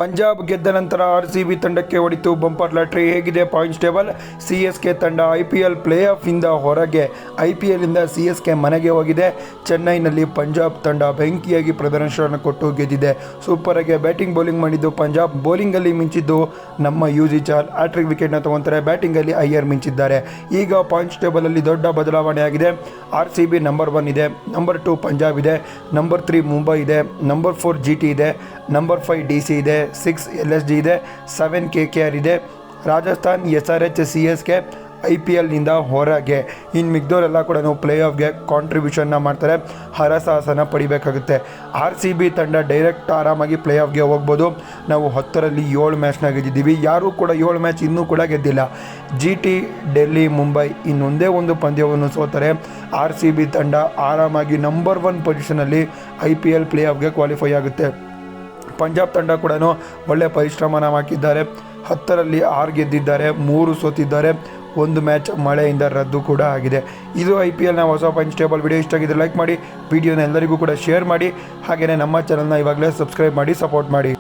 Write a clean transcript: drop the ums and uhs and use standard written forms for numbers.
ಪಂಜಾಬ್ ಗೆದ್ದ ನಂತರ RCB ತಂಡಕ್ಕೆ ಹೊಡಿತು ಬಂಪರ್ ಲಾಟ್ರಿ. ಹೇಗಿದೆ ಪಾಯಿಂಟ್ಸ್ ಟೇಬಲ್? CSK ತಂಡ IPL ಪ್ಲೇ ಆಫ್ ಇಂದ ಹೊರಗೆ. IPL ಇಂದ CSK ಮನೆಗೆ ಹೋಗಿದೆ. ಚೆನ್ನೈನಲ್ಲಿ ಪಂಜಾಬ್ ತಂಡ ಬೆಂಕಿಯಾಗಿ ಪ್ರದರ್ಶನ ಕೊಟ್ಟು ಗೆದ್ದಿದೆ. ಸೂಪರ್ ಆಗಿ ಬ್ಯಾಟಿಂಗ್ ಬೌಲಿಂಗ್ ಮಾಡಿದ್ದು ಪಂಜಾಬ್. ಬೌಲಿಂಗಲ್ಲಿ ಮಿಂಚಿದ್ದು ನಮ್ಮ ಯುಜಿ ಚಾಹಲ್. ಹ್ಯಾಟ್ರಿಕ್ ವಿಕೆಟ್ನ ತಗೊಂತಾರೆ. ಬ್ಯಾಟಿಂಗಲ್ಲಿ ಅಯ್ಯರ್ ಮಿಂಚಿದ್ದಾರೆ. ಈಗ ಪಾಯಿಂಟ್ಸ್ ಟೇಬಲಲ್ಲಿ ದೊಡ್ಡ ಬದಲಾವಣೆ ಆಗಿದೆ. RCB ನಂಬರ್ 1 ಇದೆ, ನಂಬರ್ 2 ಪಂಜಾಬ್ ಇದೆ, ನಂಬರ್ 3 ಮುಂಬೈ ಇದೆ, ನಂಬರ್ 4 GT ಇದೆ, ನಂಬರ್ 5 DC ಇದೆ, 6 LSG ಇದೆ, 7 KKR ಇದೆ. ರಾಜಸ್ಥಾನ್ SRH CSK IPLನಿಂದ ಹೊರಗೆ. ಇನ್ನು ಮಿಗ್ದವರೆಲ್ಲ ಕೂಡ ಪ್ಲೇ ಆಫ್ಗೆ ಕಾಂಟ್ರಿಬ್ಯೂಷನ್ನ ಮಾಡ್ತಾರೆ. ಹರಸಾಹಸನ ಪಡಿಬೇಕಾಗುತ್ತೆ. RCB ತಂಡ ಡೈರೆಕ್ಟ್ ಆರಾಮಾಗಿ ಪ್ಲೇ ಆಫ್ಗೆ ಹೋಗ್ಬೋದು. ನಾವು 10ರಲ್ಲಿ 7 ಮ್ಯಾಚ್ನ ಗೆದ್ದಿದ್ದೀವಿ. ಯಾರೂ ಕೂಡ 7 ಮ್ಯಾಚ್ ಇನ್ನೂ ಕೂಡ ಗೆದ್ದಿಲ್ಲ. GT, ಡೆಲ್ಲಿ, ಮುಂಬೈ ಇನ್ನೊಂದೇ ಒಂದು ಪಂದ್ಯವನ್ನು ಸೋತರೆ RCB ತಂಡ ಆರಾಮಾಗಿ ನಂಬರ್ 1 ಪೊಸಿಷನಲ್ಲಿ IPL ಪ್ಲೇ ಆಫ್ಗೆ ಕ್ವಾಲಿಫೈ ಆಗುತ್ತೆ. ಪಂಜಾಬ್ ತಂಡ ಕೂಡ ಒಳ್ಳೆಯ ಪರಿಶ್ರಮನ ಹಾಕಿದ್ದಾರೆ. 10ರಲ್ಲಿ 6 ಗೆದ್ದಿದ್ದಾರೆ, 3 ಸೋತಿದ್ದಾರೆ, 1 ಮ್ಯಾಚ್ ಮಳೆಯಿಂದ ರದ್ದು ಕೂಡ ಆಗಿದೆ. ಇದು IPLನ ಹೊಸ ಪಾಯಿಂಟ್ಸ್ ಟೇಬಲ್. ವಿಡಿಯೋ ಇಷ್ಟ ಆಗಿದೆ ಲೈಕ್ ಮಾಡಿ, ವಿಡಿಯೋನ ಎಲ್ಲರಿಗೂ ಕೂಡ ಶೇರ್ ಮಾಡಿ. ಹಾಗೆಯೇ ನಮ್ಮ ಚಾನಲ್ನ ಇವಾಗಲೇ ಸಬ್ಸ್ಕ್ರೈಬ್ ಮಾಡಿ ಸಪೋರ್ಟ್ ಮಾಡಿ.